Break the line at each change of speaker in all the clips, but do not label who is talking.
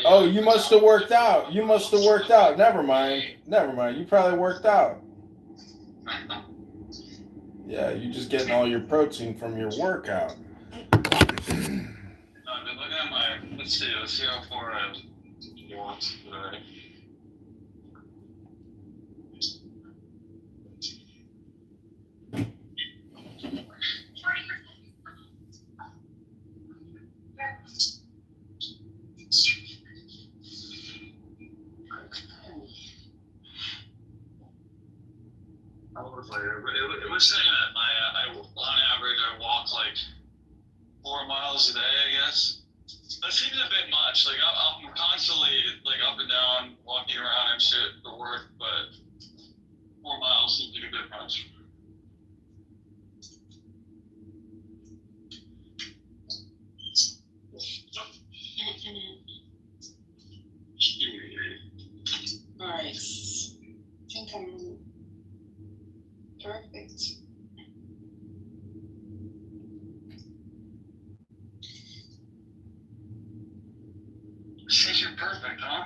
Oh, you must have worked out. You must have worked out. Never mind. Never mind. You probably worked out. Yeah, you're just getting all your protein from your workout.
I've been looking at my. Let's see how far I've walked today. Hours later, but it was saying that on average I walk like 4 miles a day, I guess. That seems a bit much. Like I'm constantly like up and down, walking around and shit for work, but 4 miles seems like a bit much.
Alright. I think I'm perfect.
Think you're perfect, huh?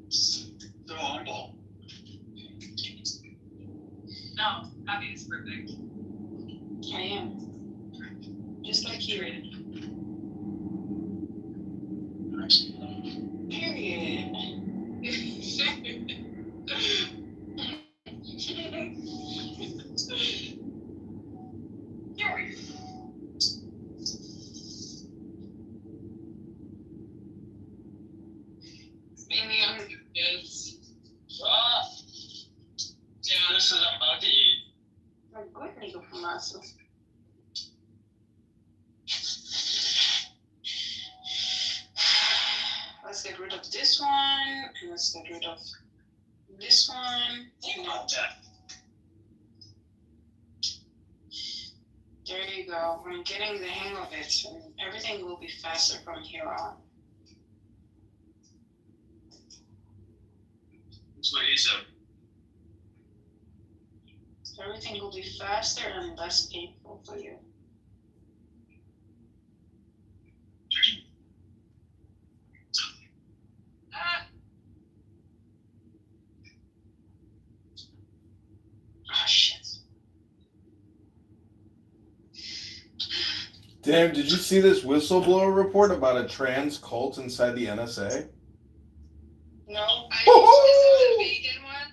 So humble.
No, Abby is perfect.
I am. Just like you. Period.
Mainly on the kids.
Yeah, this is I'm about to eat.
A good nigga from us. Let's get rid of this one, and let's get rid of this one. There you go. I'm getting the hang of it, and everything will be faster from here on.
That's what he said.
Everything will be faster and less painful for you. Oh, shit.
Damn, did you see this whistleblower report about a trans cult inside the NSA?
No.
Is that a vegan one?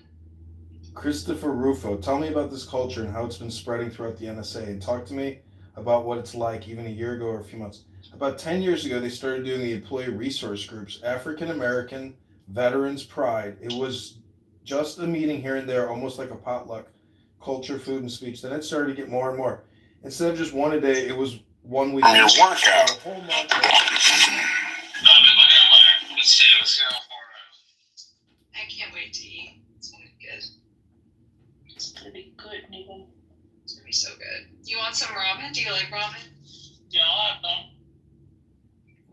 Christopher Rufo, tell me about this culture and how it's been spreading throughout the NSA, and talk to me about what it's like even a year ago or a few months. About 10 years ago, they started doing the employee resource groups, African American Veterans Pride. It was just a meeting here and there, almost like a potluck, culture, food, and speech. Then it started to get more and more. Instead of just one a day, it was 1 week.
On your workout.
A whole month.
Let's see how far
I can't wait to eat. It's gonna be good.
It's gonna be good, nigga.
It's gonna be so good. You want some ramen? Do you like ramen?
Yeah, I'll have them.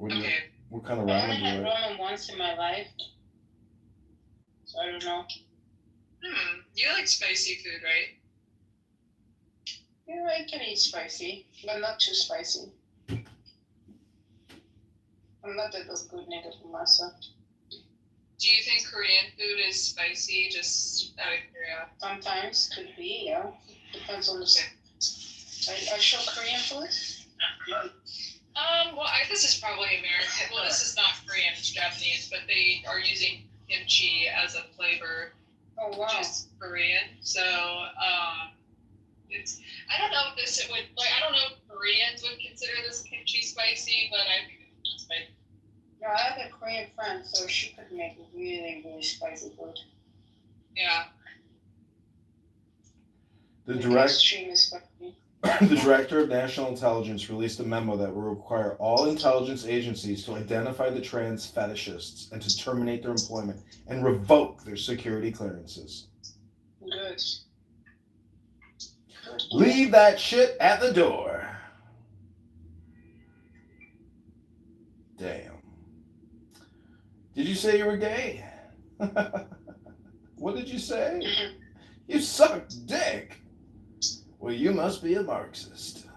Okay.
What kind of
I
ramen
only
do you
had
like?
ramen once in my life, so I don't know.
You like spicy food, right?
Yeah, I can eat spicy, but not too spicy. I'm not that good nigga from myself.
Do you think Korean food is spicy? Just out of curiosity.
Sometimes could be, yeah. Depends on the. Are you sure Korean food?
Well, this is probably American. Well, this is not Korean, it's Japanese, but they are using kimchi as a flavor,
Oh wow.
which is Korean. So, it's. I don't know if this would I don't know if Koreans would consider this kimchi spicy, but I think it's spicy.
No, I have a Korean friend, so she could make really, really spicy food.
Yeah.
The
Extremely spicy.
The Director of National Intelligence released a memo that will require all intelligence agencies to identify the trans fetishists and to terminate their employment and revoke their security clearances.
Good.
Leave that shit at the door. Damn. Did you say you were gay? What did you say? You suck dick. Well, you must be a Marxist.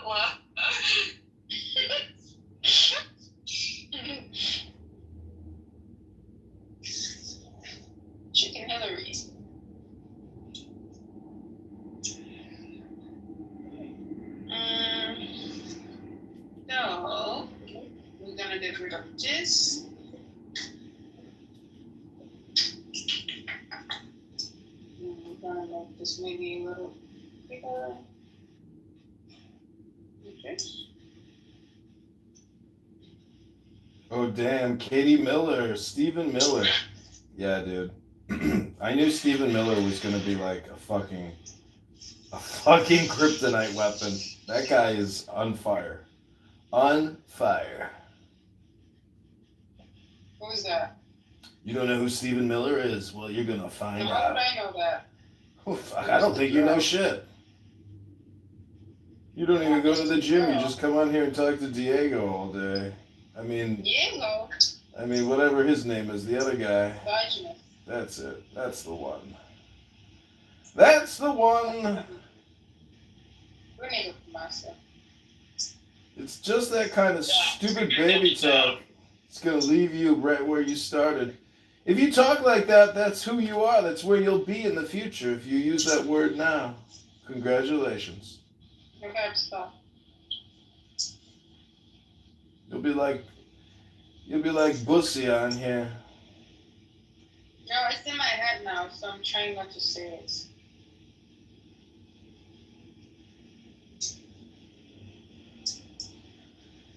Wow.
Chicken Hillary's. So we're gonna get rid of this. And we're gonna make this maybe a little bigger. Okay.
Oh damn, Katie Miller, Stephen Miller. Yeah, dude. I knew Stephen Miller was gonna be like a fucking kryptonite weapon. That guy is on fire. On fire.
Who is that?
You don't know who Stephen Miller is? Well, you're gonna
How
find
would
out.
I know that?
Oh, fuck, I don't think you know shit. You don't even go to the gym. You just come on here and talk to Diego all day. I mean,
Diego.
whatever his name is, the other guy.
Benjamin.
That's it. That's the one. That's the one.
We need to master.
It's just that kind of stupid baby talk. It's gonna leave you right where you started. If you talk like that, that's who you are. That's where you'll be in the future if you use that word now. Congratulations.
Okay, stop.
You'll be like Bussy on here.
No, it's in my head now, so I'm trying not to say it.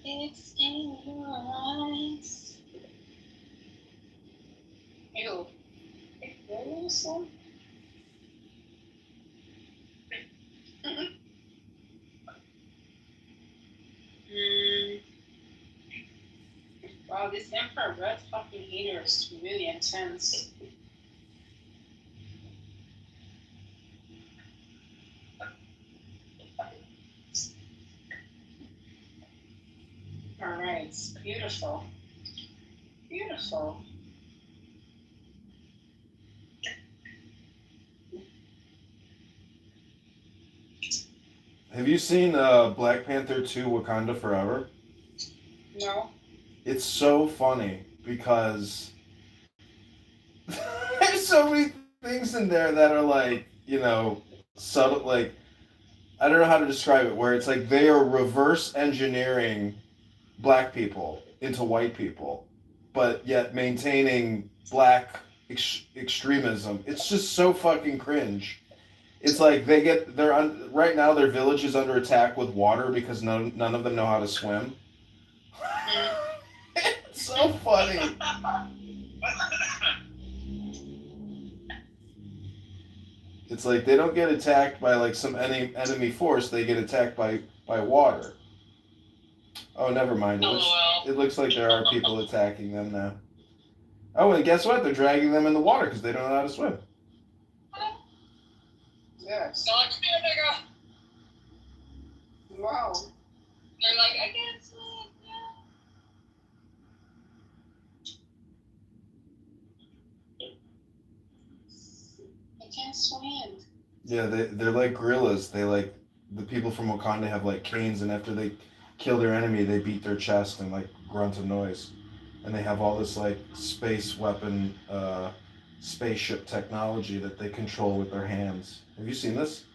It's in your eyes. Ew. Really awesome. Wow, this infrared fucking heater is really intense. Alright, beautiful. Beautiful.
Have you seen Black Panther 2 Wakanda Forever?
No?
It's so funny because there's so many things in there that are like, subtle, like, I don't know how to describe it, where it's like they are reverse engineering black people into white people, but yet maintaining black extremism. It's just so fucking cringe. It's like right now their village is under attack with water because none of them know how to swim. It's so funny. It's like they don't get attacked by like some enemy force, they get attacked by water. Oh, never mind. It looks like there are people attacking them now. Oh, and guess what? They're dragging them in the water because they don't know how to swim.
Yes.
Not come here, nigga.
Wow.
They're like, I can't swim.
I can't swim.
Yeah, they're like gorillas. They like the people from Wakanda have like canes, and after they kill their enemy, they beat their chest and like grunt a noise, and they have all this like space weapon, spaceship technology that they control with their hands. Have you seen this?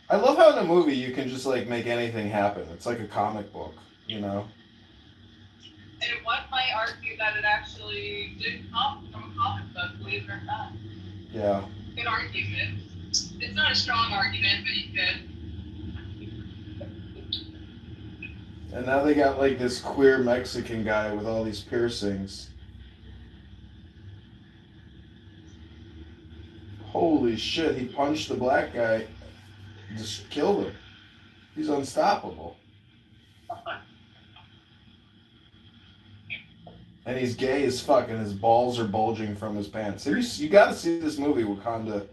I love how in a movie you can just like make anything happen. It's like a comic book,
And one might argue that it actually did come from a comic book, believe it or not.
Yeah.
Good argument. It's not a strong argument, but you could.
And now they got like this queer Mexican guy with all these piercings. Holy shit, he punched the black guy, just killed him. He's unstoppable. And he's gay as fuck, and his balls are bulging from his pants. You gotta see this movie, Wakanda,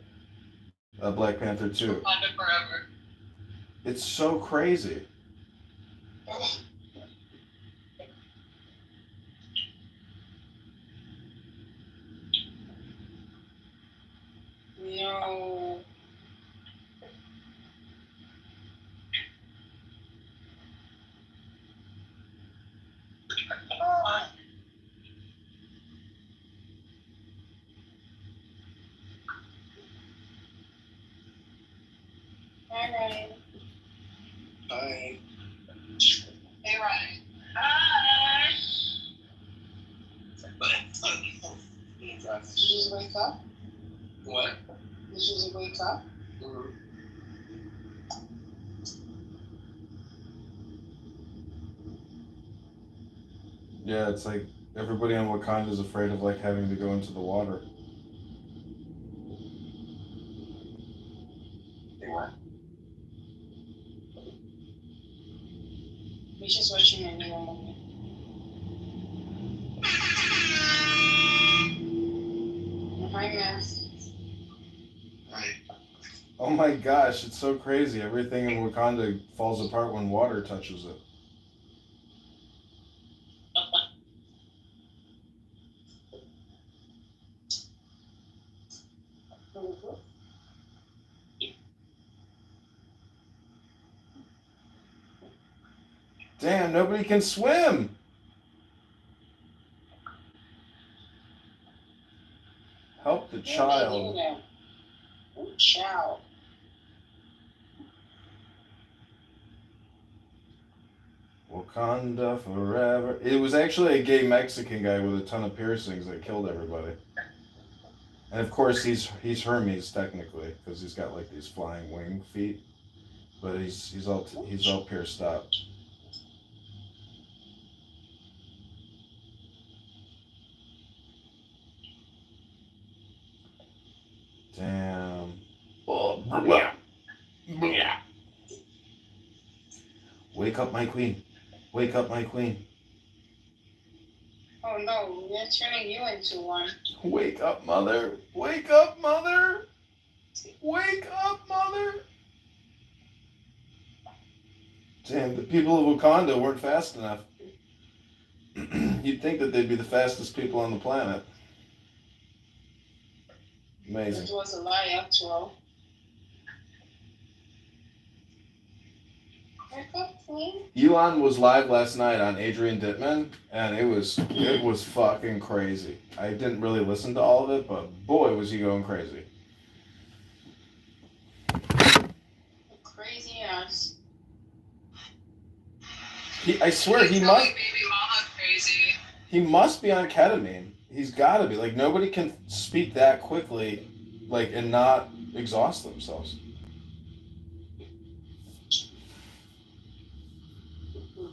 Black Panther 2.
Wakanda Forever.
It's so crazy.
No. Hi, Ryan.
Hi.
Hey, Ryan.
Hi. Did you just wake up?
What?
Did you just wake up?
Mm-hmm.
Yeah, it's like everybody on Wakanda is afraid of like having to go into the water.
What?
We're just watching a new movie. Hi, Matt.
Right.
Oh my gosh, it's so crazy. Everything in Wakanda falls apart when water touches it. Damn, nobody can swim. Help the child.
Oh, child.
Wakanda forever. It was actually a gay Mexican guy with a ton of piercings that killed everybody. And of course, he's Hermes technically because he's got like these flying wing feet, but he's all pierced up. Damn. Oh, yeah. Wake up, my queen. Wake up, my queen.
Oh no, we're turning you into one.
Wake up, mother. Wake up, mother. Wake up, mother. Damn, the people of Wakanda weren't fast enough. You'd think that they'd be the fastest people on the planet. Amazing.
It was a lie, after all. Wake up, queen.
Elon was live last night on Adrian Dittman, and it was fucking crazy. I didn't really listen to all of it, but boy, was he going crazy.
Crazy ass.
I swear he
He's
must.
going baby mama crazy.
He must be on ketamine. He's got to be. Like nobody can speak that quickly, like and not exhaust themselves.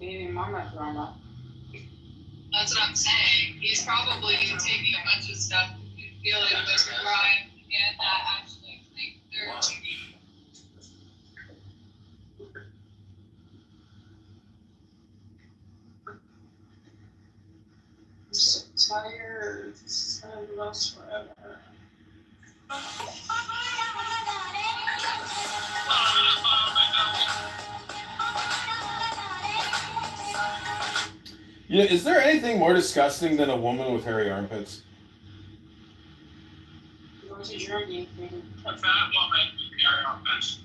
Baby mama drama.
That's what I'm saying. He's probably taking a bunch of stuff, dealing with the crime, and that actually think they're.
I'm so tired. I'm lost forever.
You know, is there anything more disgusting than a woman with hairy armpits?
Go to Germany.
A fat woman with hairy armpits.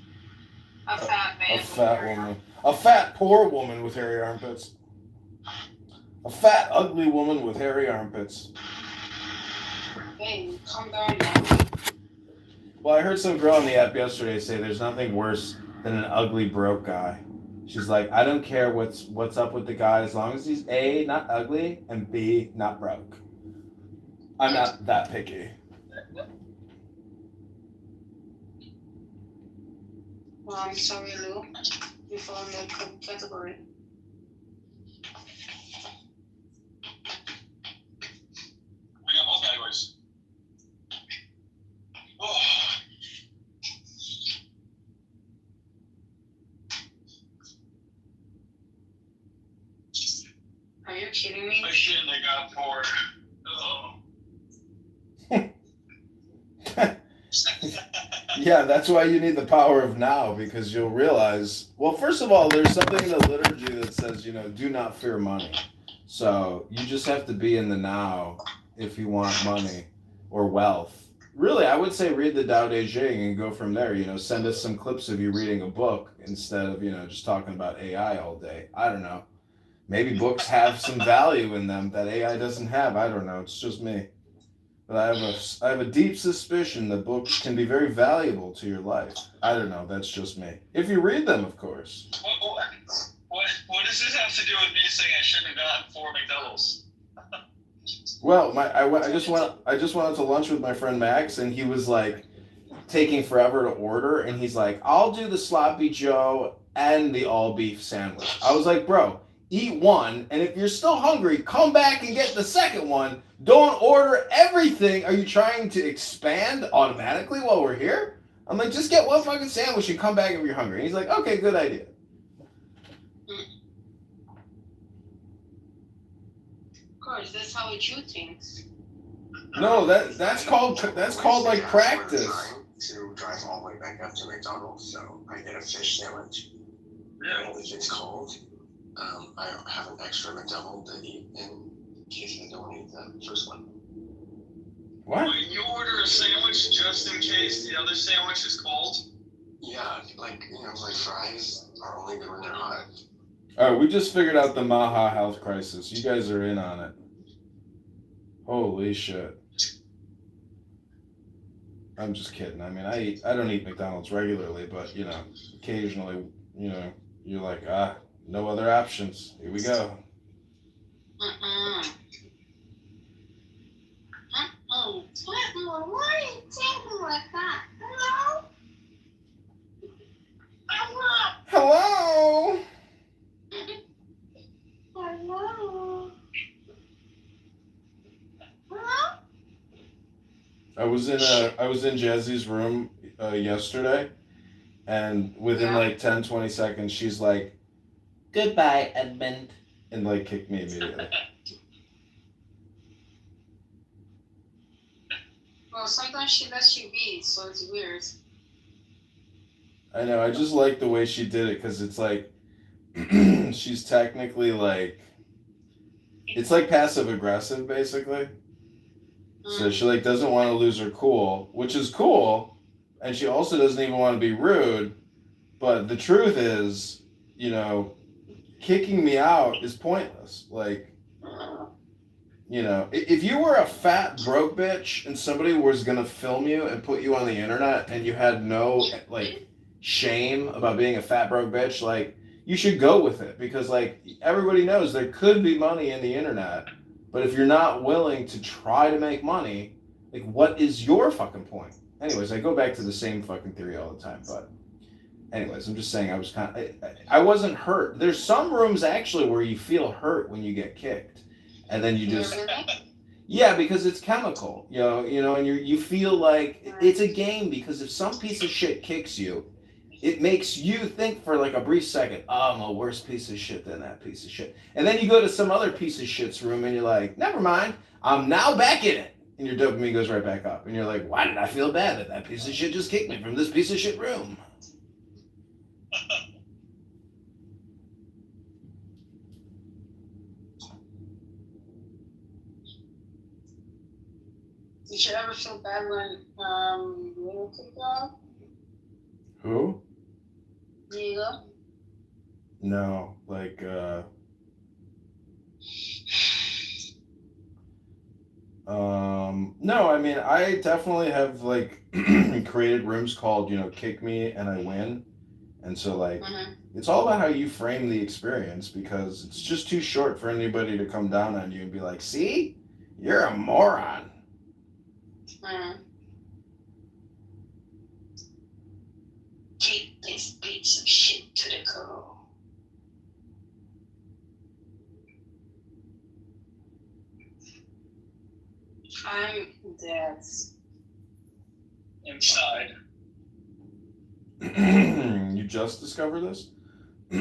A fat man.
A fat woman. A fat poor woman with hairy armpits. A fat ugly woman with hairy armpits.
Hey, calm down now.
Well, I heard some girl on the app yesterday say there's nothing worse than an ugly broke guy. She's like, I don't care what's up with the guy as long as he's A, not ugly, and B, not broke. I'm not that picky.
Well, I'm sorry, Lou. You fall in that category.
We got both categories. Oh.
Are you kidding me?
My shit they got poured. Oh.
Yeah, that's why you need the power of now, because you'll realize, well, first of all, there's something in the liturgy that says, do not fear money. So you just have to be in the now if you want money or wealth. Really, I would say read the Tao Te Ching and go from there. Send us some clips of you reading a book instead of, just talking about AI all day. I don't know. Maybe books have some value in them that AI doesn't have. I don't know. It's just me. But I have a deep suspicion that books can be very valuable to your life. I don't know. That's just me. If you read them, of course.
What does this have to do with me saying I shouldn't have gotten 4 McDoubles?
Well, I just went out to lunch with my friend Max, and he was like taking forever to order, and he's like, "I'll do the sloppy Joe and the all beef sandwich." I was like, "Bro, eat one, and if you're still hungry, come back and get the second one. Don't order everything. Are you trying to expand automatically while we're here?" I'm like, "Just get one fucking sandwich and come back if you're hungry." And he's like, "Okay, good idea."
Of course, that's how we do things.
No, that's called like practice.
To drive all the way back up to McDonald's, so I get a fish sandwich.
Yeah.
And if it's cold, I have an extra McDouble to eat in case I don't eat the first one.
What?
Wait, you order a sandwich just in case the other sandwich is cold?
Yeah, like fries are only good when they're hot.
All right, we just figured out the Maha health crisis. You guys are in on it. Holy shit. I'm just kidding. I mean, I don't eat McDonald's regularly, but occasionally, you're like, no other options. Here we go.
Why are you talking like that? Hello?
Hello.
Hello? Hello?
I was in Jazzy's room yesterday, and within like 10, 20 seconds, she's like, "Goodbye, Edmund," and like kicked me immediately.
Well, sometimes she lets you be, so it's weird.
I know. I just like the way she did it because it's like she's technically like it's like passive aggressive basically. So she like doesn't want to lose her cool, which is cool, and she also doesn't even want to be rude. But the truth is, kicking me out is pointless. Like, if you were a fat broke bitch and somebody was gonna film you and put you on the internet and you had no like shame about being a fat broke bitch, like you should go with it because like everybody knows there could be money in the internet, but if you're not willing to try to make money, like what is your fucking point? Anyways, I go back to the same fucking theory all the time, but anyways, I'm just saying I was I wasn't hurt. There's some rooms actually where you feel hurt when you get kicked. And then you just yeah, because it's chemical, and you feel like it's a game because if some piece of shit kicks you, it makes you think for like a brief second, oh, I'm a worse piece of shit than that piece of shit. And then you go to some other piece of shit's room and you're like, never mind, I'm now back in it. And your dopamine goes right back up. And you're like, why did I feel bad that piece of shit just kicked me from this piece of shit room?
Did you ever feel bad when Diego kicked off?
Who?
Diego?
No, like, no, I mean, I definitely have, like, created rooms called, Kick Me and I Win. And so, like, it's all about how you frame the experience because it's just too short for anybody to come down on you and be like, see? You're a moron.
Take this piece of shit to the girl. I'm dead.
Inside.
You just discovered this?
1,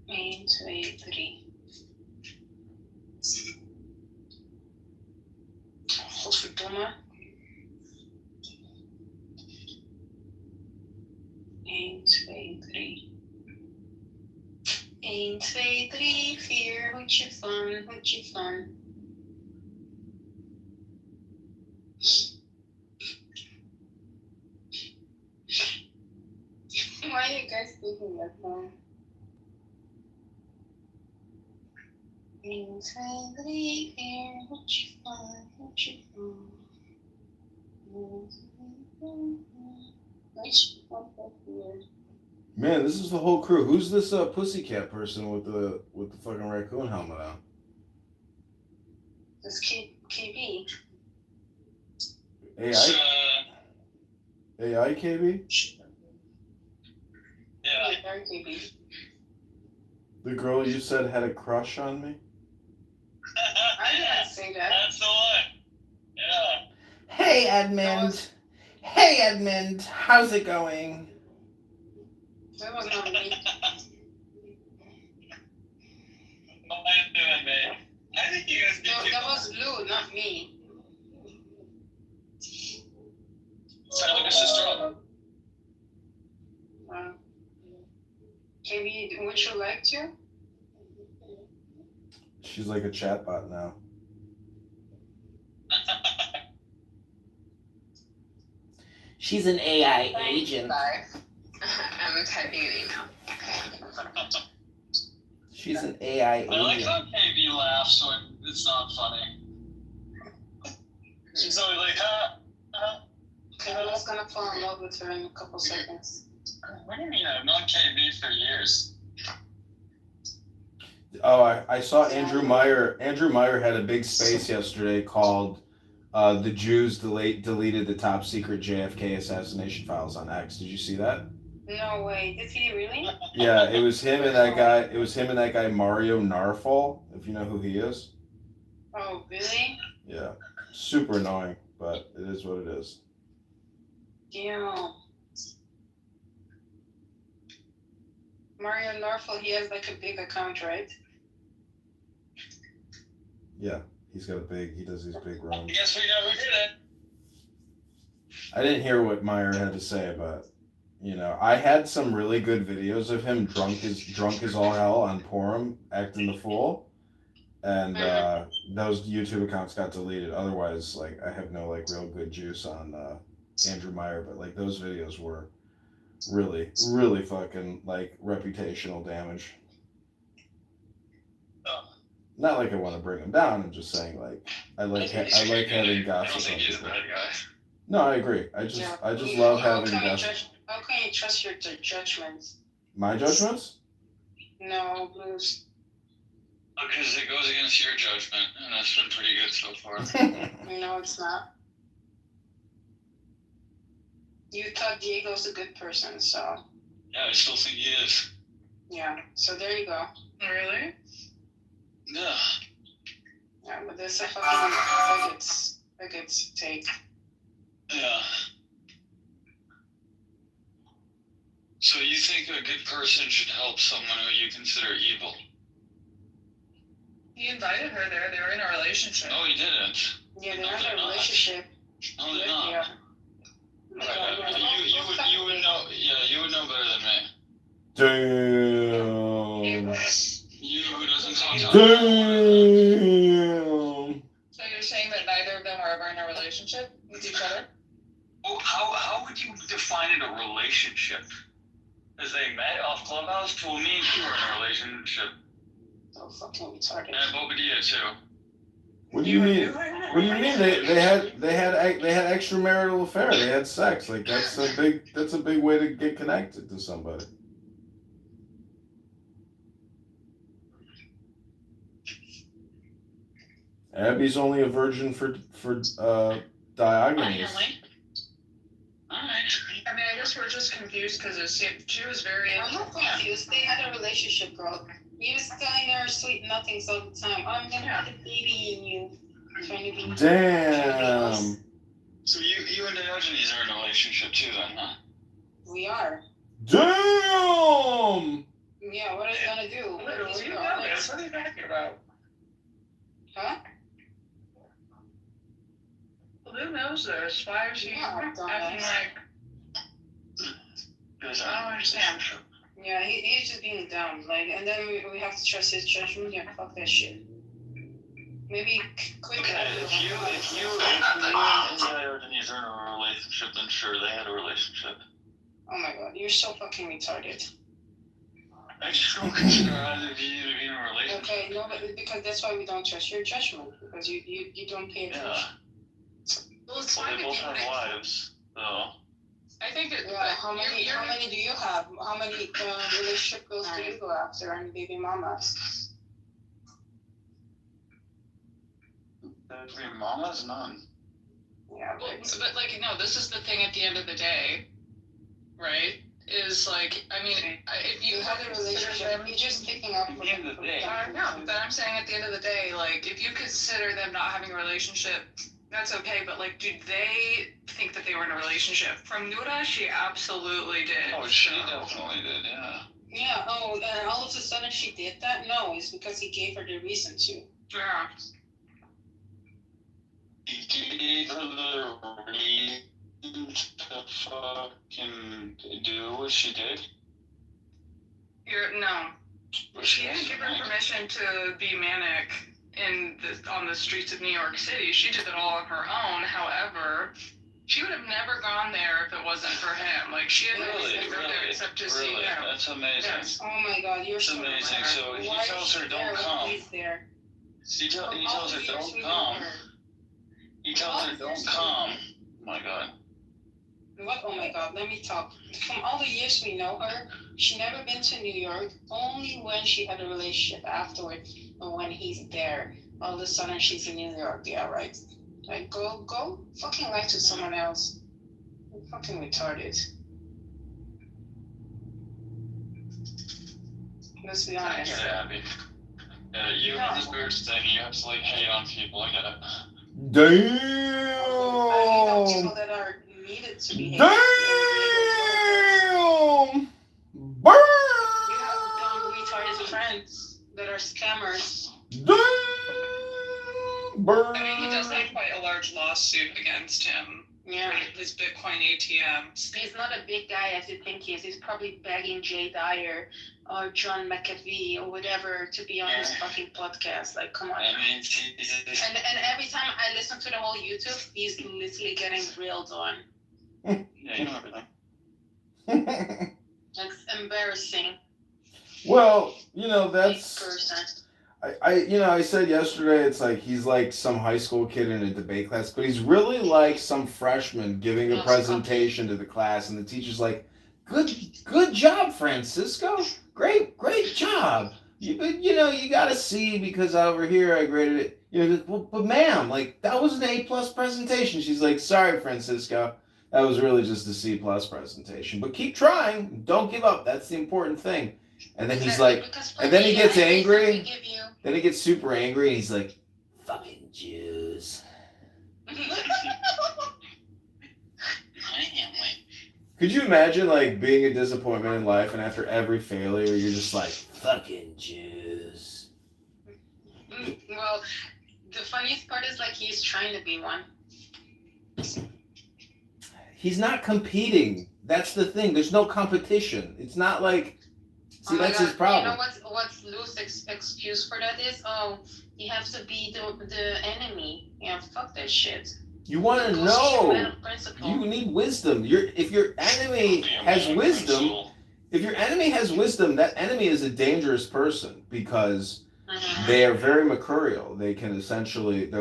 2, 3. Godverdomme. 1, 2, 3. 1, 2, 3, 4. Hoedje van, hoedje van. Why are you guys thinking that song? Inside here, what you find, what you find. Which one here?
Man, this is the whole crew. Who's this pussycat person with the fucking raccoon helmet on?
This KB.
It's,
AI KB?
yeah.
Very KB.
The girl you said had a crush on me?
I didn't say that.
That's the one. Yeah.
Hey Edmund. Hey Edmund, how's it going?
That was not me.
What am I doing, man? I think you guys
No,
need
that was Blue, not me.
sound like a sister.
KB, would you like to?
She's like a chatbot now. She's an AI agent.
I'm typing an email.
She's an AI
I like
agent.
how KB laughs when it's not funny. She's always like,
Carola's gonna fall in love with her in a couple seconds.
What do you mean? I've known KB for years.
Oh, I saw Andrew Meyer. Andrew Meyer had a big space yesterday called "The Jews deleted the top secret JFK assassination files on X." Did you see that?
No way. Did he really?
Yeah, it was him and that guy. It was him and that guy Mario Narfol, if you know who he is.
Oh, really?
Yeah, super annoying, but it is what it is.
Yeah. Mario Norfolk, he has like a big account, right?
Yeah, he does these big runs.
Guess we know who did it.
I didn't hear what Meyer had to say, but I had some really good videos of him drunk as all hell on Purim acting the fool, and those YouTube accounts got deleted. Otherwise, like I have no like real good juice on Andrew Meyer, but like those videos were really, really fucking like reputational damage. Not like I want to bring him down. I'm just saying like I like having
I don't
gossip.
think he's a bad guy.
No, I agree. I just love having gossip.
How can you trust your judgments?
My judgments?
No, Blues.
Because it goes against your judgment, and that's been pretty good so far.
No, it's not. You thought Diego's a good person, so
Yeah, I still think he is.
yeah. So there you go. Really?
Yeah.
Yeah, but this is a fucking bigots take.
Yeah. So you think a good person should help someone who you consider evil?
He invited her there. They were in a relationship.
No, he didn't.
Yeah, they're in a relationship.
No, they're not.
Yeah.
You would know. Yeah, you would know better than me.
Damn.
You who doesn't talk.
Damn.
So you're saying that neither of them were ever in a relationship with each other?
Oh, how would you define it a relationship? As they met off Clubhouse? Well, me and you were in a relationship.
So fucking retarded.
And Bobadilla too.
What do you mean? What do you mean? They had extramarital affair. They had sex. Like that's a big way to get connected to somebody. Abby's only a virgin for Diogenes.
Alright.
I mean, I guess we're just confused because she was very.
I'm not confused. They had a relationship, girl. He was telling her sweet nothings all the time. I'm gonna have a baby in you. Trying to be.
Damn.
So you and Diogenes are in a relationship too, then, huh?
We are.
Damn.
Yeah. What are you gonna do?
What are you talking about?
Huh?
Who knows this? Why is she
Yeah,
acting like?
Because
I don't understand.
Yeah, he's just being dumb. Like, and then we have to trust his judgment. Yeah, fuck that shit. Maybe quit
Okay,
that.
if you and Diogenes are in a relationship, then sure, they had a relationship.
Oh my god, you're so fucking retarded.
I just don't consider either of you to be in a relationship.
Okay, no, but because that's why we don't trust your judgment, because you don't pay attention.
Yeah.
Well, it's
Well,
fine
they
if
both
you
have
wouldn't.
lives, so.
I think it.
Yeah, how many
you're-
how many do you have? How many relationship girls do you go after and baby mamas?
Baby mamas, none.
Yeah,
Well,
but
but like, no, this is the thing at the end of the day, right? Is like, I mean, if you
you
have
have
a
a relationship, you're just picking up
At the end of the day.
No, but I'm saying at the end of the day, like, if you consider them not having a relationship, that's okay, but like, do they think that they were in a relationship? From Nura, she absolutely did.
Oh, she
so-
definitely did, yeah.
yeah, oh, and all of a sudden she did that? No, it's because he gave her the reason to.
Yeah.
He gave her the reason to fucking do what she did.
No.
But
She didn't give her permission to be manic on the streets of New York City. She did it all on her own. However, she would have never gone there if it wasn't for him. Like, she had no reason to go there except to see him.
That's amazing.
Yes.
Oh my God, you're
It's
so
amazing.
right.
So he
Why
tells
is
her,
she
"Don't
there when
come."
He's there.
He tells her,
All the years
don't
we know
come.
her.
He tells her, don't come. Oh my God.
What? Oh my God, let me talk. From all the years we know her, she never been to New York, only when she had a relationship afterward, or when he's there. All of a sudden she's in New York, yeah, right? Like, go fucking lie to someone else. You're fucking retarded. Let's be
I
honest.
get it, Abby. You have this weird thing, you have to like hate on people, I get it.
I hate on people
Damn!
that are needed to be hated.
Damn! Burn!
You have dumb retarded friends that are scammers.
Damn! Burn!
I mean, he does have quite a large lawsuit against him
Yeah.
for his Bitcoin ATMs.
He's not a big guy as you think he is. He's probably begging Jay Dyer or John McAfee or whatever to be on his fucking podcast. Like, come on.
I mean,
And every time I listen to the whole YouTube, he's literally getting railed on.
yeah, you know everything.
It's embarrassing.
Well,
Person.
that's I said yesterday it's like he's like some high school kid in a debate class, but he's really like some freshman giving a presentation to the class, and the teacher's like, good job, Francisco. Great job. You got a C because over here I graded it. But ma'am, like that was an A+ presentation. She's like, sorry, Francisco. That was really just a C+ presentation. But keep trying. Don't give up. That's the important thing. And then he's like, and then he gets angry. Then he gets super angry and he's like, fucking Jews. Could you imagine like being a disappointment in life and after every failure you're just like, fucking Jews?
Well, the funniest part is like he's trying to be one.
He's not competing. That's the thing. There's no competition. It's not like, see, that's his problem.
You know what's Lou's excuse for that is? Oh, you have to be the enemy. Yeah, fuck that shit.
You want to know. You need wisdom. If your enemy has wisdom, that enemy is a dangerous person because they are very mercurial. They can they're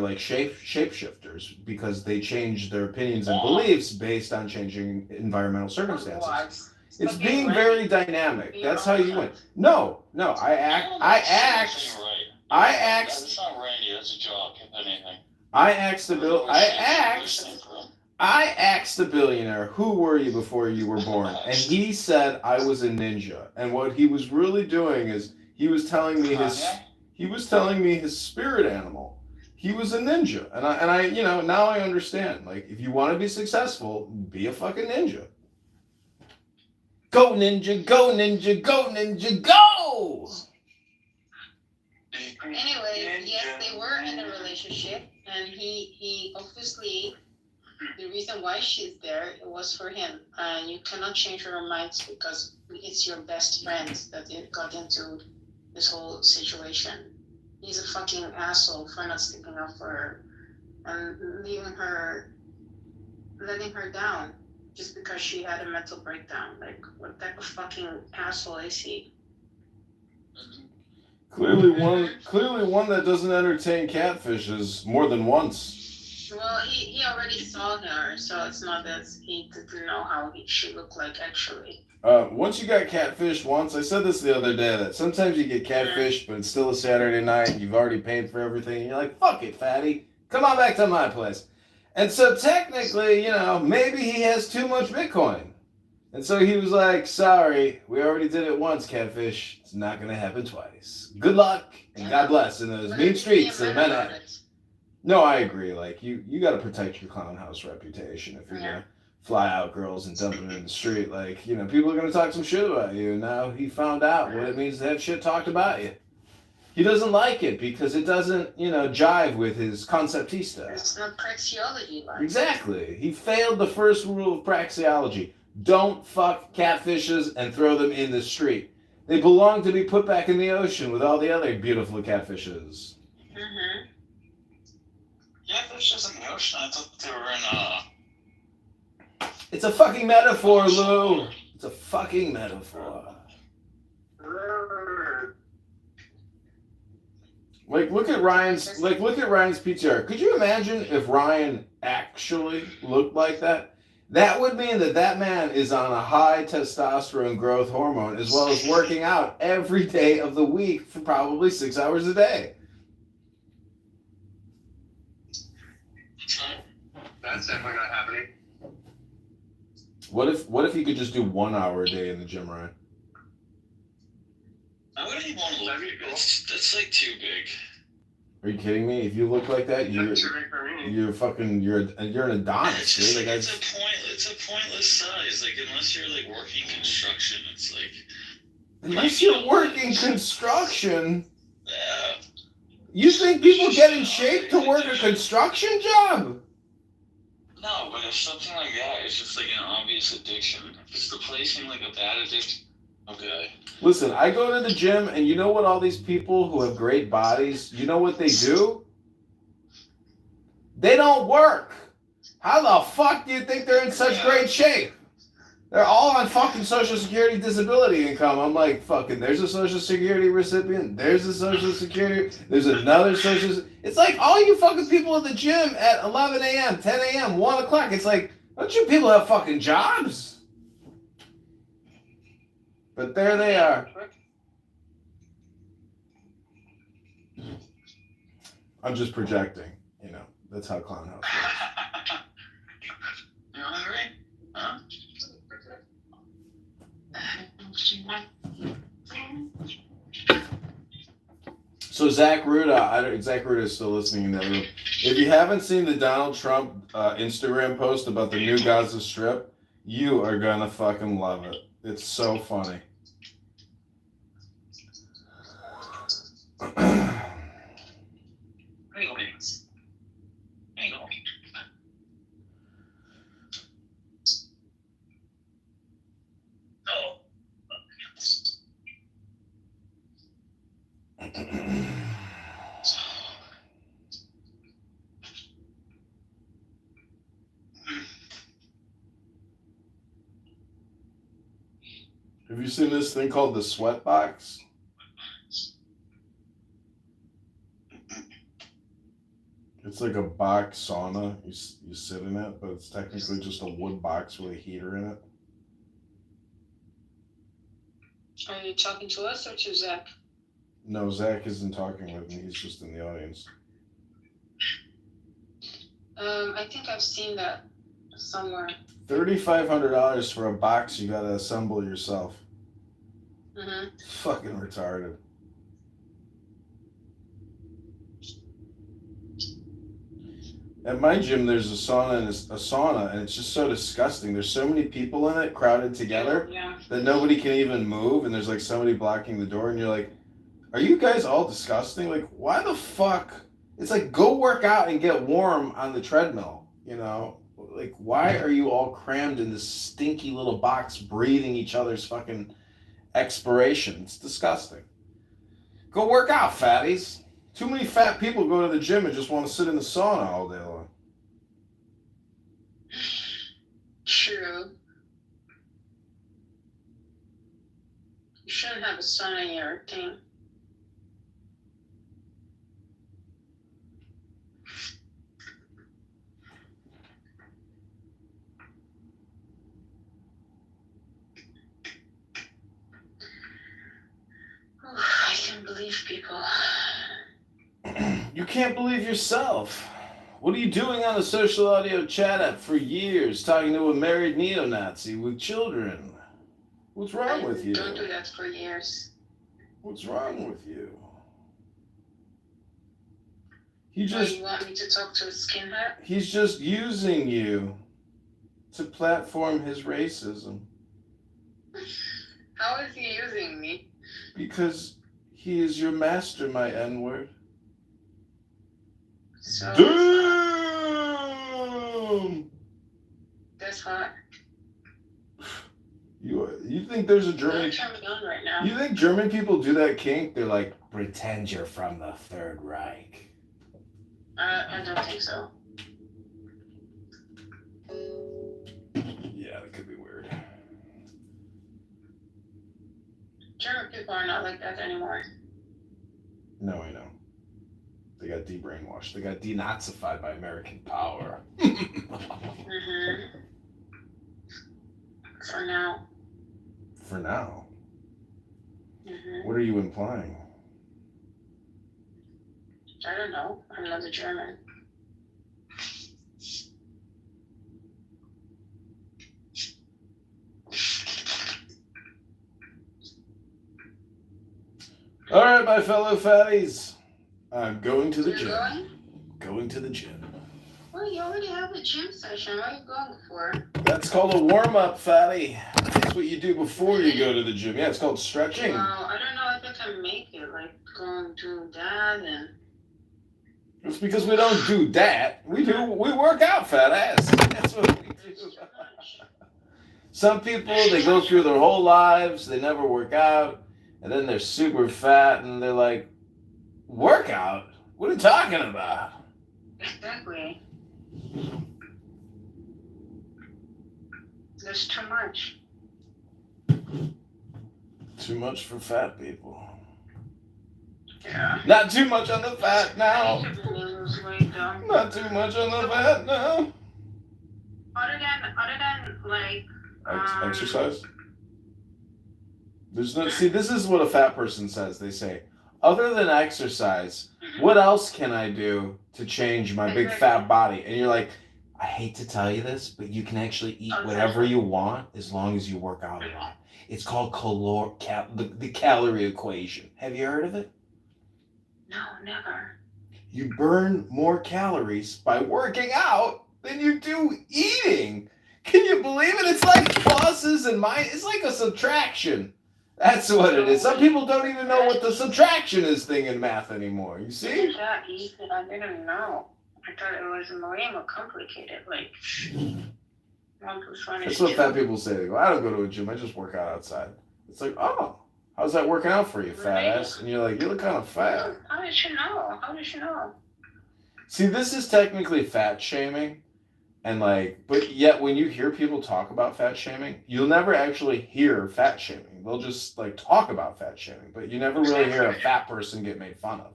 like shapeshifters because they change their opinions and beliefs based on changing environmental circumstances. It's being very dynamic. That's how you win. No, I asked.
That's not Randy, that's a joke, if anything.
I asked the billionaire, who were you before you were born? And he said I was a ninja. And what he was really doing is he was telling me his spirit animal. He was a ninja. And I now I understand. Like if you want to be successful, be a fucking ninja. Go ninja, go ninja, go ninja, go!
Anyway, yes, they were in a relationship, and he obviously, the reason why she's there was for him, and you cannot change her mind because it's your best friend that it got into this whole situation. He's a fucking asshole for not sticking up for her and letting her down just because she had a mental breakdown. Like, what type of fucking asshole is he?
Clearly one that doesn't entertain catfishes more than once.
Well, he already saw her, so it's not that he didn't know how she looked like actually.
Once you got catfished once, I said this the other day, that sometimes you get catfished, but it's still a Saturday night, you've already paid for everything, and you're like, fuck it, fatty, come on back to my place. And so technically, maybe he has too much Bitcoin. And so he was like, sorry, we already did it once, catfish. It's not going to happen twice. Good luck, and God bless in those mean streets of Manhattan. No, I agree. Like, you got to protect your clown house reputation if you're going to fly out girls and dump them in the street. Like, people are going to talk some shit about you. Now he found out what it means to have shit talked about you. He doesn't like it because it doesn't, jive with his conceptista.
It's not praxeology. Like.
Exactly. He failed the first rule of praxeology. Don't fuck catfishes and throw them in the street. They belong to be put back in the ocean with all the other beautiful catfishes.
Mm-hmm.
Catfishes in the ocean? I thought they were in,
It's a fucking metaphor, Lou. It's a fucking metaphor. Look at Ryan's PTR. Could you imagine if Ryan actually looked like that? That would mean that man is on a high testosterone growth hormone as well as working out every day of the week for probably 6 hours a day.
That's definitely not happening.
What if you could just do 1 hour a day in the gym, Ryan?
I wouldn't even want to look. That's like too big.
Are you kidding me? If you look like that, you're an Adonis, dude.
It's a pointless size. Like, unless you're like working construction, it's like.
Unless you're working construction.
Yeah.
You think people get in shape to work a construction job?
No, but if something like that is just like an obvious addiction, if it's replacing like a bad addiction, okay.
Listen, I go to the gym, and you know what all these people who have great bodies, you know what they do? They don't work. How the fuck do you think they're in such great shape? They're all on fucking Social Security disability income. I'm like, fucking, there's a Social Security recipient. There's a Social Security. There's another Social. It's like all you fucking people at the gym at 11 a.m., 10 a.m., 1 o'clock. It's like, don't you people have fucking jobs? But there they are. I'm just projecting. That's how Clown House works.
You hungry? Huh?
So Zach Ruda is still listening in that room. If you haven't seen the Donald Trump Instagram post about the new Gaza Strip, you are gonna fucking love it. It's so funny. Have you seen this thing called the sweat box? It's like a box sauna. You sit in it, but it's technically just a wood box with a heater in it.
Are you talking to us or to Zach?
No, Zach isn't talking with me. He's just in the audience.
I think I've seen that somewhere.
$3,500 for a box you gotta assemble yourself.
Mm-hmm.
Fucking retarded. At my gym, there's a sauna, and it's just so disgusting. There's so many people in it crowded together that nobody can even move, and there's like somebody blocking the door, and you're like, are you guys all disgusting? Like, why the fuck? It's like, go work out and get warm on the treadmill, Like, why are you all crammed in this stinky little box breathing each other's fucking expiration? It's disgusting. Go work out, fatties. Too many fat people go to the gym and just want to sit in the sauna all day long.
True. You shouldn't have a son in your team. I can't believe people.
You can't believe yourself. What are you doing on a social audio chat app for years, talking to a married neo-Nazi with children? What's wrong with you?
Don't do that for years.
What's wrong with you? He
Why
just
you want me to talk to a skinhead?
he's just using you to platform his racism
How is he using me?
because he is your master, my N-word.
So
Damn!
that's hot.
You think there's a German?
Don't turn me on right now.
You think German people do that kink? They're like, pretend you're from the Third Reich.
I don't think so.
Yeah, that could be weird.
German people are not like that anymore.
No, I know. They got de-brainwashed. They got denazified by American power.
For now.
For now.
Mhm.
What are you implying?
I don't know. I'm not a German.
All right, my fellow fatties. I'm going to the
You're
gym.
going?
Going to the gym.
Well, you already have a gym session. What are you going for?
That's called a warm-up, fatty. That's what you do before you go to the gym. Yeah, it's called stretching.
Well, I don't know if I can make it. Like, go and do that and...
It's because we don't do that. We work out, fat ass. That's what we do. Some people, they go through their whole lives, they never work out, and then they're super fat, and they're like, workout? What are you talking about?
Exactly. There's too much.
Too much for fat people.
Yeah.
Not too much on the fat now.
I need to really lose weight, though.
Not too much on the fat now.
Other than like...
Exercise? There's no. See, this is what a fat person says. They say, other than exercise, what else can I do to change my big fat body? And you're like, I hate to tell you this, but you can actually eat whatever you want as long as you work out a lot. It's called the calorie equation. Have you heard of it?
No, never.
You burn more calories by working out than you do eating. Can you believe it? It's like pluses and minuses. It's like a subtraction. That's what it is. Some people don't even know what the subtraction is thing in math anymore. You see?
That easy. I didn't know. I thought it was way more complicated. Like, 1 + 1 is
That's what
2.
fat people say. They go, I don't go to a gym. I just work out outside. It's like, oh, how's that working out for you, fat ass? And you're like, you look kind of fat.
How did you know? How did you know?
See, this is technically fat shaming. And like, but yet when you hear people talk about fat shaming, you'll never actually hear fat shaming. They'll just like talk about fat shaming, but you never really hear a fat person get made fun of.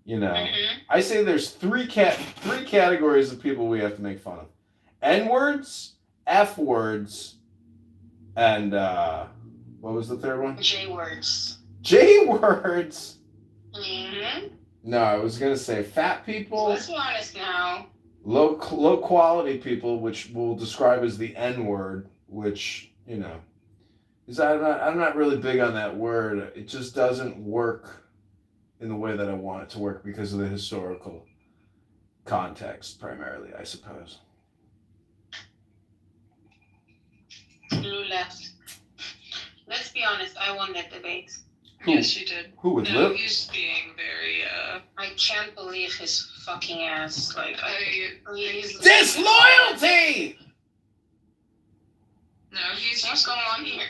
You know, I say there's three categories of people we have to make fun of: N-words, F-words, and what was the third one?
J-words.
J-words.
Mm-hmm.
No, I was gonna say fat people.
Let's be honest now.
Low quality people, which we'll describe as the N-word, which, you know, is I'm not really big on that word. It just doesn't work in the way that I want it to work because of the historical context, primarily, I suppose.
Blue left. Let's be honest, I won that debate.
Who?
Yes, you did.
Who with
No,
lip?
he's being very,
I can't believe his fucking ass. Like,
Disloyalty!
no, he's
What's going on here?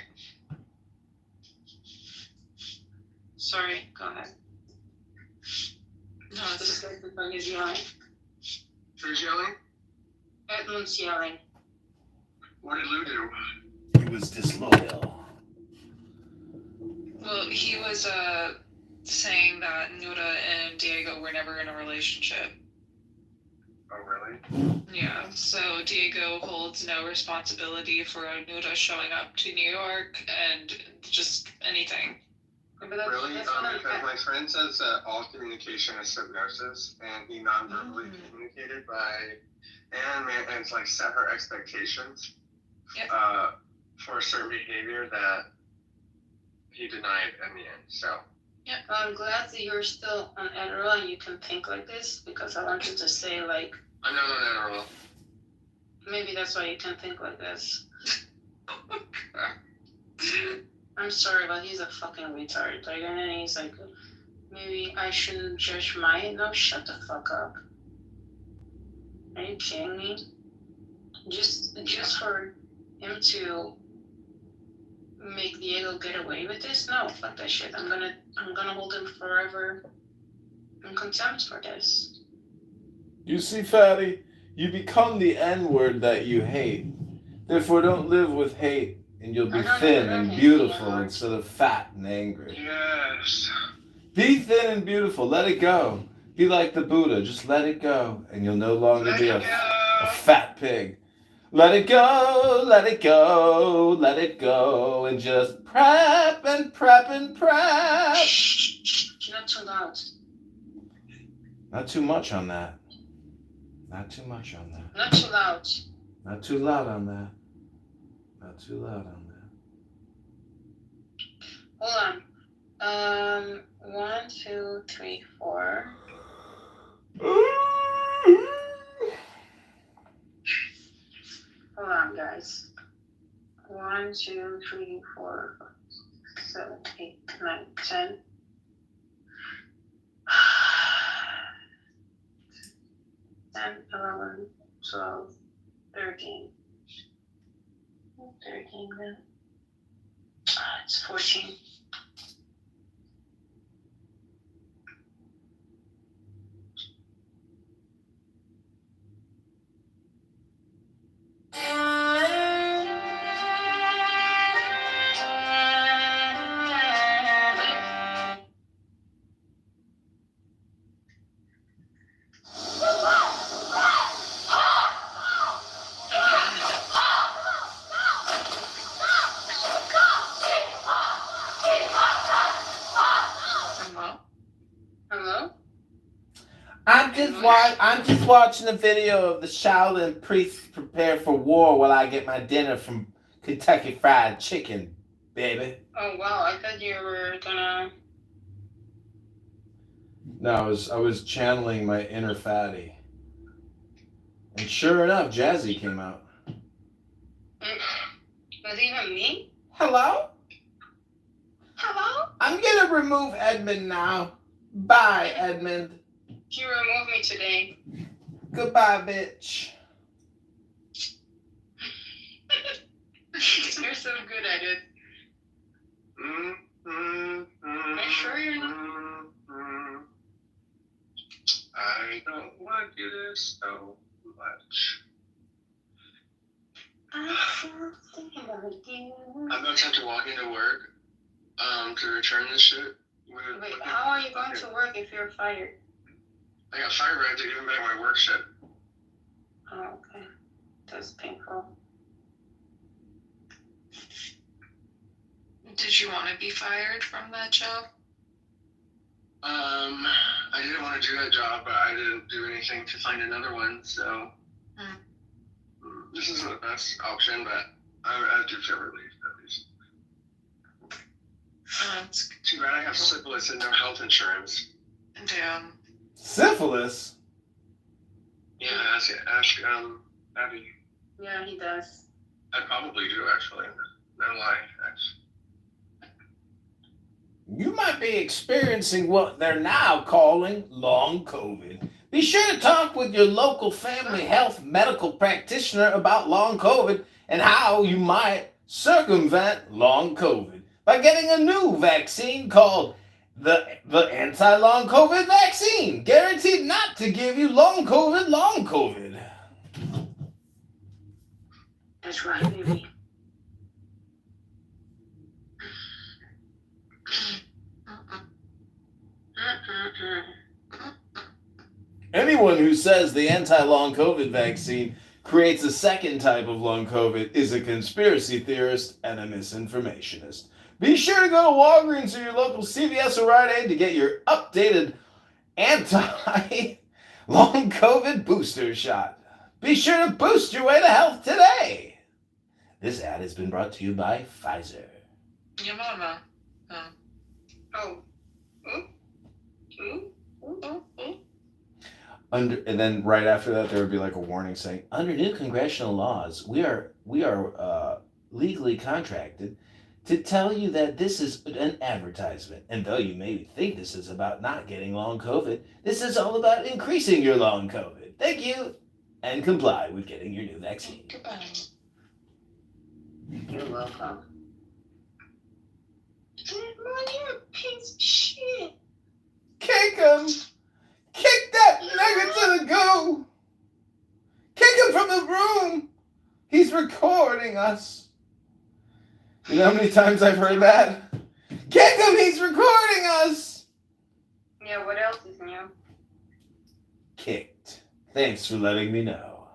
Sorry, go ahead.
No, it's
He's yelling.
Who's yelling?
Edmund's yelling.
What did Lou do?
He was disloyal.
he was saying that Nuda and Diego were never in a relationship.
Oh, really?
Yeah, so Diego holds no responsibility for Nuda showing up to New York and just anything.
But that's,
Really?
that's what
Because my friend says that all communication is hypnosis, and he non-verbally communicated and it's like set her expectations for a certain behavior that he denied in the end. So.
I'm glad that you're still on Adderall and you can think like this, because I want you to say, like,
I'm not on Adderall.
maybe that's why you can think like this. I'm sorry, but he's a fucking retard. Like, and then he's like, maybe I shouldn't judge mine. No, shut the fuck up. Are you kidding me? Just for him to make Diego get away with this? No, fuck that shit. I'm gonna hold him forever in contempt for this.
You see, fatty, you become the N-word that you hate. Therefore, don't live with hate, and you'll be thin and beautiful instead of fat and angry.
Yes.
Be thin and beautiful. Let it go. Be like the Buddha. Just let it go, and you'll no longer be a fat pig. Let it go, let it go, let it go, and just prep and prep and prep.
Not too loud.
Not too much on that. Not too much on that.
Not too loud.
Not too loud on that. Not too loud on that.
Hold on. 1, 2, 3, 4. Hold on, guys. 1, 2, 3, 4, 5, 6, 7, 8, 9, 10. 10, 11, 12, 13. 13 then. It's 14. Hello?
I'm just watching a video of the Shaolin priests prepare for war while I get my dinner from Kentucky Fried Chicken, baby.
Oh wow, I thought you were gonna.
No, I was channeling my inner fatty. And sure enough, Jazzy came out.
Was it even me?
Hello?
Hello?
I'm gonna remove Edmund now. Bye, Edmund.
You removed me today.
Goodbye, bitch.
You're so good at it. Are you sure you're not?
I don't want you this so much.
I'm thinking about you.
I'm about to have to walk into work to return this shit.
Wait, how are you going to work if you're fired?
I got fired, but I have to give back my work shit.
Oh, okay. That's painful.
Did you want to be fired from that job?
I didn't want to do that job, but I didn't do anything to find another one, so this isn't the best option, but I do feel relieved at least.
It's
Too bad I have syphilis and no health insurance.
damn.
Syphilis?
Yeah, ask Abby.
Yeah, he does.
I probably do, actually. No lie, actually.
You might be experiencing what they're now calling long COVID. Be sure to talk with your local family health medical practitioner about long COVID and how you might circumvent long COVID by getting a new vaccine called the anti-long COVID vaccine, guaranteed not to give you long COVID.
That's right, baby.
Anyone who says the anti-long COVID vaccine creates a second type of long COVID is a conspiracy theorist and a misinformationist. Be sure to go to Walgreens or your local CVS or Rite Aid to get your updated anti-long COVID booster shot. Be sure to boost your way to health today. This ad has been brought to you by Pfizer.
Your mama.
Oh.
And then right after that, there would be like a warning saying, under new congressional laws, we are legally contracted to tell you that this is an advertisement. And though you may think this is about not getting long COVID, this is all about increasing your long COVID. Thank you. And comply with getting your new vaccine.
Goodbye.
You're welcome. Man, you're a piece of shit.
Kick him! Kick that nigga to the goo! Kick him from the room! He's recording us. You know how many times I've heard that? Kick him! He's recording us!
Yeah, what else is new?
Kicked. Thanks for letting me know.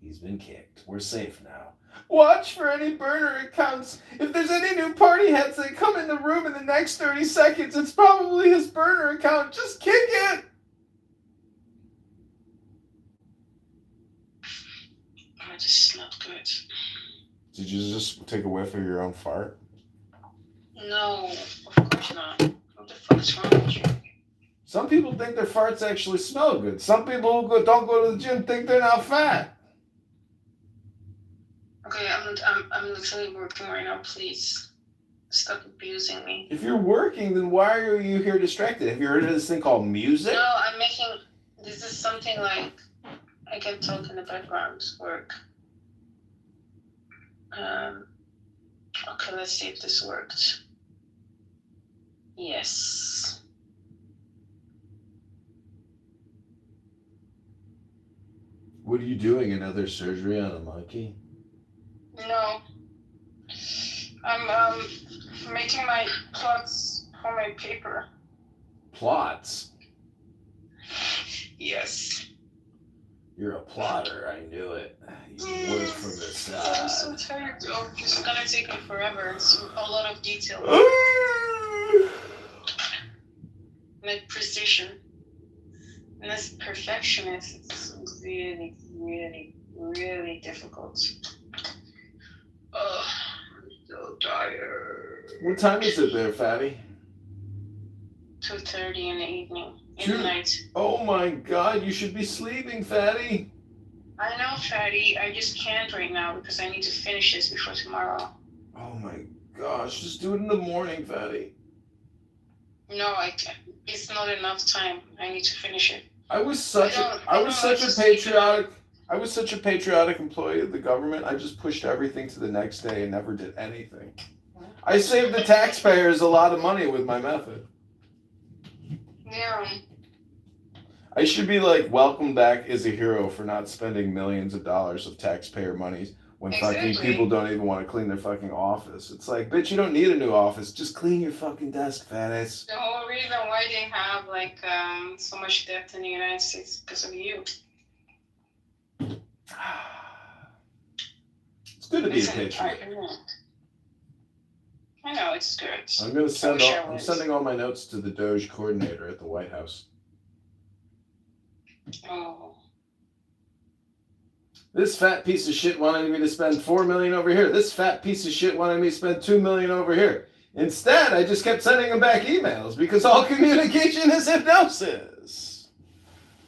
He's been kicked. We're safe now. Watch for any burner accounts. If there's any new party heads that come in the room in the next 30 seconds, it's probably his burner account. Just kick it.
Oh, this is not good.
Did you just take a whiff of your own fart?
No, of course not. What the fuck is wrong with you?
Some people think their farts actually smell good. Some people who don't go to the gym think they're not fat.
Okay, I'm literally working right now. Please stop abusing me.
If you're working, then why are you here distracted? Have you heard of this thing called music?
No, I'm making. This is something like I can talk in the background. Work. Okay, let's see if this worked. Yes.
What are you doing? Another surgery on a monkey?
No. I'm making my plots for my paper.
Plots?
Yes.
You're a plotter. I knew it. You work from the
I'm
side.
so tired. Oh, it's gonna take me forever. It's a lot of detail. Like precision. And as a perfectionist, it's really, really, really difficult. Oh, I'm so tired.
What time is it there, fatty?
2:30 in the evening. In
Two-
the night.
Oh my god, you should be sleeping, fatty.
I know, fatty. I just can't right now because I need to finish this before tomorrow.
Oh my gosh, just do it in the morning, fatty.
No, I can't. It's not enough time. I need to finish it.
I was such a patriotic employee of the government. I just pushed everything to the next day and never did anything. I saved the taxpayers a lot of money with my method.
Yeah.
I should be like welcomed back as a hero for not spending millions of dollars of taxpayer monies when fucking
Exactly.
people don't even want to clean their fucking office. It's like, bitch, you don't need a new office. Just clean your fucking desk, fat ass.
The whole reason why they have like so much debt in the United States is because of you.
It's good to be a
Listen,
patriot.
I know it's good.
I'm
sending
sending all my notes to the Doge coordinator at the White House.
Oh.
This fat piece of shit wanted me to spend $4 million over here. This fat piece of shit wanted me to spend $2 million over here. Instead, I just kept sending him back emails because all communication is hypnosis.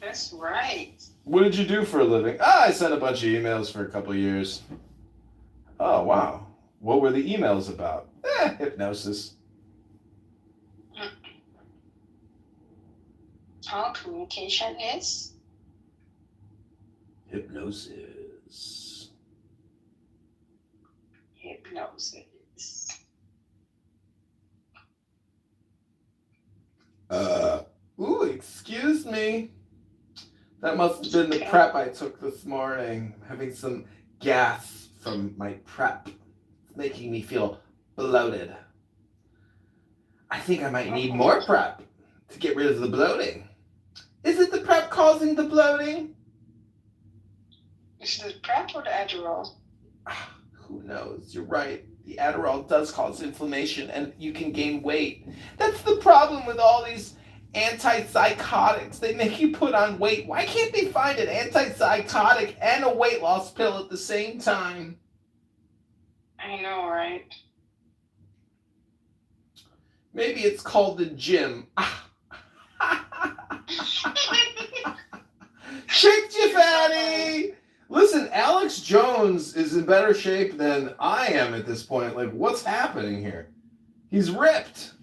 That's right.
What did you do for a living? I sent a bunch of emails for a couple of years. Oh, wow. What were the emails about? Hypnosis.
All communication is?
Hypnosis.
Hypnosis.
Ooh, excuse me. That must have been the prep I took this morning. I'm having some gas from my prep. It's making me feel bloated. I think I might need more prep. to get rid of the bloating. Is it the prep causing the bloating?
Is it the prep or the Adderall?
Who knows? You're right. The Adderall does cause inflammation and you can gain weight. That's the problem with all these antipsychotics. They make you put on weight. Why can't they find an antipsychotic and a weight loss pill at the same time?
I know, right?
Maybe it's called the gym. Tricked you, fatty! Listen, Alex Jones is in better shape than I am at this point. Like, what's happening here? He's ripped.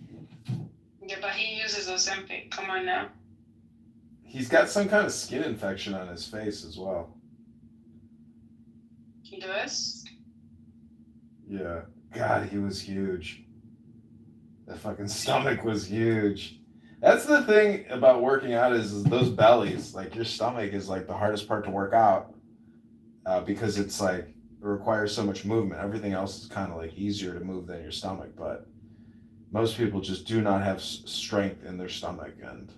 Yeah, but he uses Ozempic. Come on now.
He's got some kind of skin infection on his face as well.
He does?
Yeah. God, he was huge. That fucking stomach was huge. That's the thing about working out is those bellies. Like, your stomach is like the hardest part to work out because it's like, it requires so much movement. Everything else is kind of like easier to move than your stomach, but most people just do not have strength in their stomach, and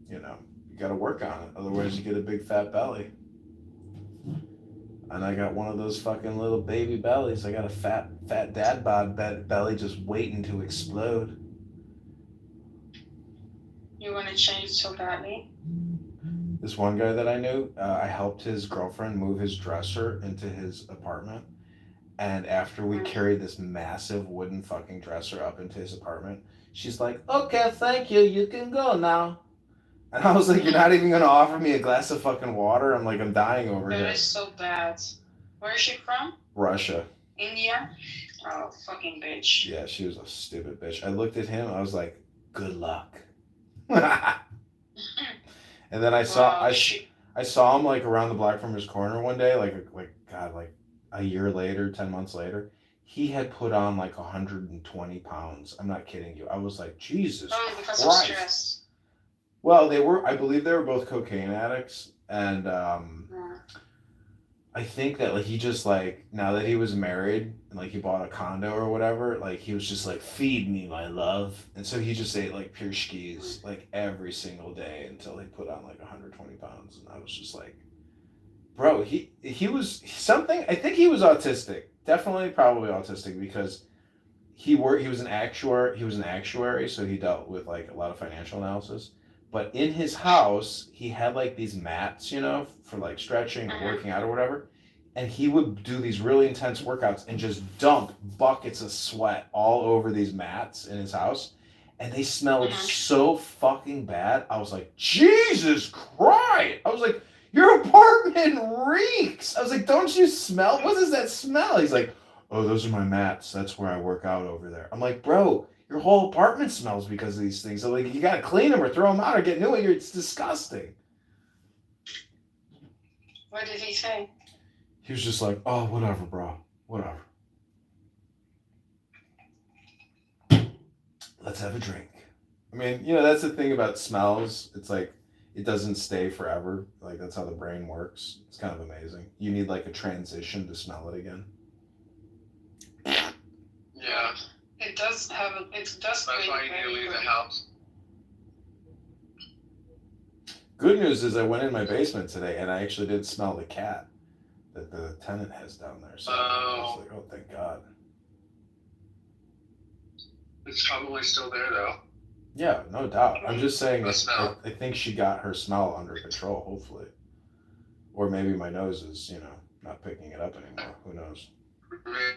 you know, you got to work on it. Otherwise, you get a big fat belly. And I got one of those fucking little baby bellies. I got a fat dad bod belly just waiting to explode.
You want to change so badly?
This one guy that I knew, I helped his girlfriend move his dresser into his apartment. And after we carried this massive wooden fucking dresser up into his apartment, she's like, okay, thank you. You can go now. And I was like, you're not even going to offer me a glass of fucking water? I'm like, I'm dying over here.
That is so bad. Where is she from?
Russia.
India? Oh, fucking bitch.
Yeah, she was a stupid bitch. I looked at him. I was like, good luck. And then I saw him like around the block from his corner one day, like a year later, 10 months later. He had put on like 120 pounds. I'm not kidding you. I was like, Jesus
because
Christ.
of stress.
Well, I believe they were both cocaine addicts, and I think that like he just like, now that he was married and like he bought a condo or whatever, like he was just like, feed me, my love. And so he just ate like pierogies like every single day until he put on like 120 pounds. And I was just like, bro, he was something. I think he was autistic, definitely, probably autistic, because he was an actuary, so he dealt with like a lot of financial analysis. But in his house, he had like these mats, you know, for like stretching or working out or whatever. And he would do these really intense workouts and just dump buckets of sweat all over these mats in his house. And they smelled so fucking bad. I was like, Jesus Christ. I was like, your apartment reeks. I was like, don't you smell? What does that smell? He's like, oh, those are my mats. That's where I work out over there. I'm like, bro, your whole apartment smells because of these things. So like, you got to clean them or throw them out or get new ones. It's disgusting.
What did he say?
He was just like, oh, whatever, bro. Whatever. Let's have a drink. I mean, you know, that's the thing about smells. It's like, it doesn't stay forever. Like, that's how the brain works. It's kind of amazing. You need like a transition to smell it again.
Yeah.
It does
That's why you need to leave the house.
Good news is I went in my basement today and I actually did smell the cat that the tenant has down there. So I was like, oh, thank God.
It's probably still there though.
Yeah, no doubt. I'm just saying,
smell.
I think she got her smell under control, hopefully. Or maybe my nose is, you know, not picking it up anymore. Who knows?
Maybe